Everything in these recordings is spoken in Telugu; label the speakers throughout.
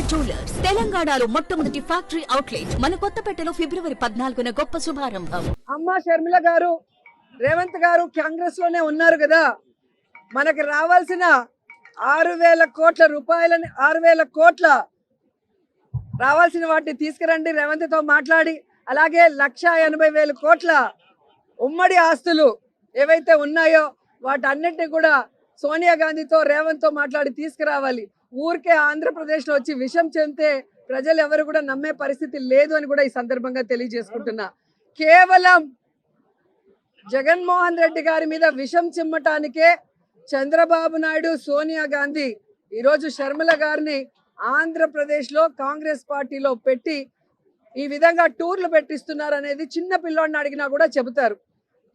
Speaker 1: జ్యువెలర్స్ తెలంగాణలో మొట్టమొదటి ఫ్యాక్టరీ అవుట్లెట్ మన కొత్తపేటలో ఫిబ్రవరి 14న గొప్ప శుభారంభం.
Speaker 2: అమ్మ షర్మిల గారు, రేవంత్ గారు కాంగ్రెస్ లోనే ఉన్నారు కదా, మనకి రావాల్సిన 6,000 కోట్ల రూపాయలని 6,000 కోట్ల రావాల్సిన వాటిని తీసుకురండి రేవంత్ తో మాట్లాడి. అలాగే 1,80,000 కోట్ల ఉమ్మడి ఆస్తులు ఏవైతే ఉన్నాయో వాటన్నిటిని కూడా సోనియా గాంధీతో రేవంత్ తో మాట్లాడి తీసుకురావాలి. ఊరికే ఆంధ్రప్రదేశ్లో వచ్చి విషం చెందితే ప్రజలు ఎవరు కూడా నమ్మే పరిస్థితి లేదు అని కూడా ఈ సందర్భంగా తెలియజేసుకుంటున్నా. కేవలం జగన్మోహన్ రెడ్డి గారి మీద విషం చిమ్మటానికే చంద్రబాబు నాయుడు, సోనియా గాంధీ ఈరోజు షర్మిల గారిని ఆంధ్రప్రదేశ్లో కాంగ్రెస్ పార్టీలో పెట్టి ఈ విధంగా టూర్లు పెట్టిస్తున్నారు అనేది చిన్న పిల్లోడిని అడిగినా కూడా చెబుతారు.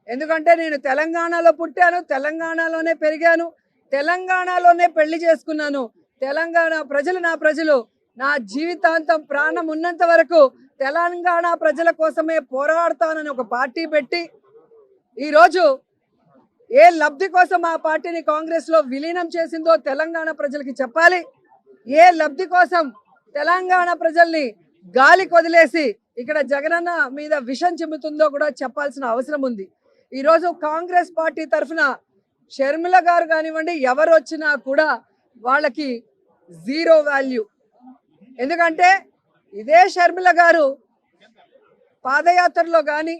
Speaker 2: ఎందుకంటే నేను తెలంగాణలో పుట్టాను, తెలంగాణలోనే పెరిగాను, తెలంగాణలోనే పెళ్లి చేసుకున్నాను. తెలంగాణ ప్రజలు నా ప్రజలు, నా జీవితాంతం ప్రాణం ఉన్నంత వరకు తెలంగాణ ప్రజల కోసమే పోరాడతానని ఒక పార్టీ పెట్టి ఈరోజు ఏ లబ్ధి కోసం ఆ పార్టీని కాంగ్రెస్ లో విలీనం చేసిందో తెలంగాణ ప్రజలకి చెప్పాలి. ఏ లబ్ధి కోసం తెలంగాణ ప్రజల్ని గాలి కొదిలేసి ఇక్కడ జగనన్న మీద విషం చిమ్ముతుందో కూడా చెప్పాల్సిన అవసరం ఉంది. ఈరోజు కాంగ్రెస్ పార్టీ తరఫున షర్మిల గారు కానివ్వండి, ఎవరు వచ్చినా కూడా వాళ్ళకి జీరో వాల్యూ. ఎందుకంటే ఇదే షర్మిల గారు పాదయాత్రలో కానీ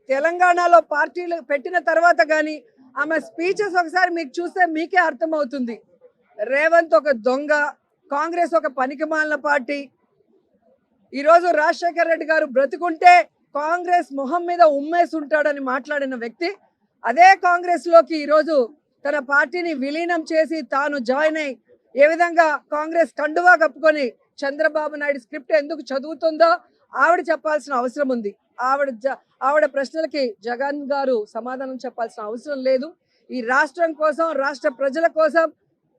Speaker 2: తెలంగాణలో పార్టీలు పెట్టిన తర్వాత కానీ ఆమె స్పీచెస్ ఒకసారి మీకు చూస్తే మీకే అర్థమవుతుంది. రేవంత్ ఒక దొంగ, కాంగ్రెస్ ఒక పనికిమాలిన పార్టీ. ఈరోజు రాజశేఖర్ రెడ్డి గారు బ్రతుకుంటే కాంగ్రెస్ మొహం మీద ఉమ్మేసి ఉంటాడని మాట్లాడిన వ్యక్తి అదే కాంగ్రెస్ లోకి ఈరోజు తన పార్టీని విలీనం చేసి తాను జాయిన్ అయి ఏ విధంగా కాంగ్రెస్ కండువా కప్పుకొని చంద్రబాబు నాయుడు స్క్రిప్ట్ ఎందుకు చదువుతుందో ఆవిడ చెప్పాల్సిన అవసరం ఉంది. ఆవిడ ప్రశ్నలకి జగన్ గారు సమాధానం చెప్పాల్సిన అవసరం లేదు. ఈ రాష్ట్రం కోసం, రాష్ట్ర ప్రజల కోసం,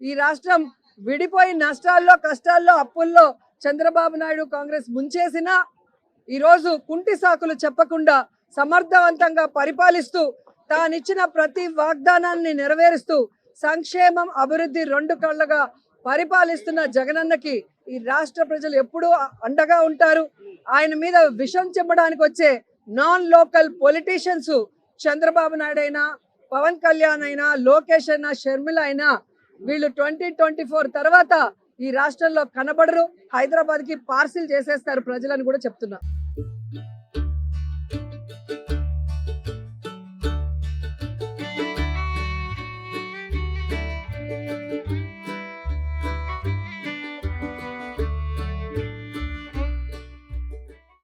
Speaker 2: ఈ రాష్ట్రం విడిపోయి నష్టాల్లో, కష్టాల్లో, అప్పుల్లో చంద్రబాబు నాయుడు కాంగ్రెస్ ముంచేసినా ఈరోజు కుంటి సాకులు చెప్పకుండా సమర్థవంతంగా పరిపాలిస్తూ తానిచ్చిన ప్రతి వాగ్దానాన్ని నెరవేరుస్తూ సంక్షేమం, అభివృద్ధి రెండు కళ్ళగా పరిపాలిస్తున్న జగనన్నకి ఈ రాష్ట్ర ప్రజలు ఎప్పుడూ అండగా ఉంటారు. ఆయన మీద విషం చెమ్మడానికి వచ్చే non local politicians Chandrababu Naidu అయినా, పవన్ కళ్యాణ్ అయినా, లోకేష్ అయినా, షర్మిల అయినా వీళ్ళు 2024 తర్వాత ఈ రాష్ట్రంలో కనబడరు. హైదరాబాద్కి పార్సిల్ చేసేస్తారు ప్రజలని కూడా చెప్తున్నా.